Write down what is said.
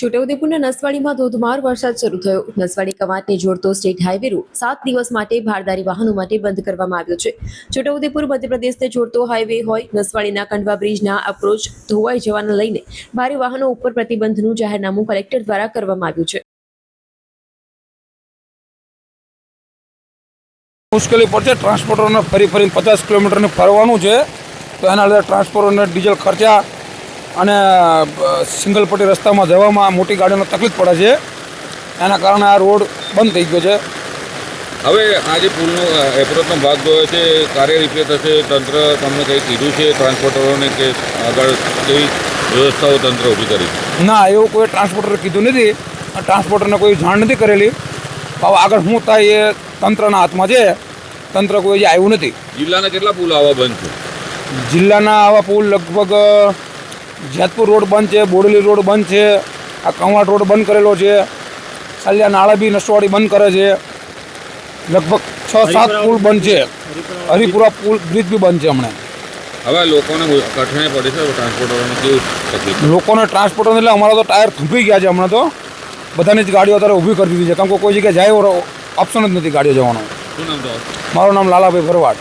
છોટાઉદેપુરના નસવાડીમાં ધોધમાર વરસાદ શરૂ થયો. નસવાડી કવાંટને જોડતો સ્ટેટ હાઈવે રૂટ 7 દિવસ માટે ભારદારી વાહનો માટે બંધ કરવામાં આવ્યો છે. છોટાઉદેપુર મધ્યપ્રદેશને જોડતો હાઈવે હોય નસવાડીના કંડવા બ્રિજના અપ્રોચ ધોવાઈ જવાને લઈને ભારે વાહનો ઉપર પ્રતિબંધનું જાહેરનામું કલેક્ટર દ્વારા કરવામાં આવ્યું છે. મુશ્કેલી પડશે. ટ્રાન્સપોર્ટરને ફરી 50 કિલોમીટરને ફરવાનું છે, તો એના લીધે ટ્રાન્સપોર્ટરને ડીઝલ ખર્ચા અને સિંગલ પટ્ટી રસ્તામાં જવામાં મોટી ગાડીઓને તકલીફ પડે છે. એના કારણે આ રોડ બંધ થઈ ગયો છે. હવે આ જે પુલનો એપ્રોચનો ભાગ જોયો છે, કાર્ય રિપેર થશે. તંત્ર તમને કંઈ કીધું છે ટ્રાન્સપોર્ટરોને કે આગળ કેવી વ્યવસ્થાઓ તંત્ર ઊભી કરી? ના, એવું કોઈ ટ્રાન્સપોર્ટરે કીધું નથી. ટ્રાન્સપોર્ટરને કોઈ જાણ નથી કરેલી. હવે આગળ શું થાય એ તંત્રના હાથમાં છે. તંત્ર કોઈ હજી આવ્યું નથી. જિલ્લાના કેટલા પુલ આવા બંધ છે? જિલ્લાના આવા પુલ લગભગ જેતપુર રોડ બંધ છે, બોડેલી રોડ બંધ છે, આ કવાંટ રોડ બંધ કરેલો છે, સાલિયા નાળા બી નસવાડી બંધ કરે છે. લગભગ 6-7 પુલ બંધ છે. હરિપુરા પુલ બ્રિજ બી બંધ છે હમણાં. હવે લોકોને કઠણાઈ પડે છે ટ્રાન્સપોર્ટરોને કેવું તકલીફ? લોકોને ટ્રાન્સપોર્ટર એટલે અમારા તો ટાયર થૂંકી ગયા છે હમણાં. તો બધાની જ ગાડીઓ અત્યારે ઊભી કરી દીધી છે, કારણ કે કોઈ જગ્યાએ જાય એવો ઓપ્શન જ નથી ગાડીઓ જવાનો. શું નામ તો? મારું નામ લાલાભાઈ ભરવાડ.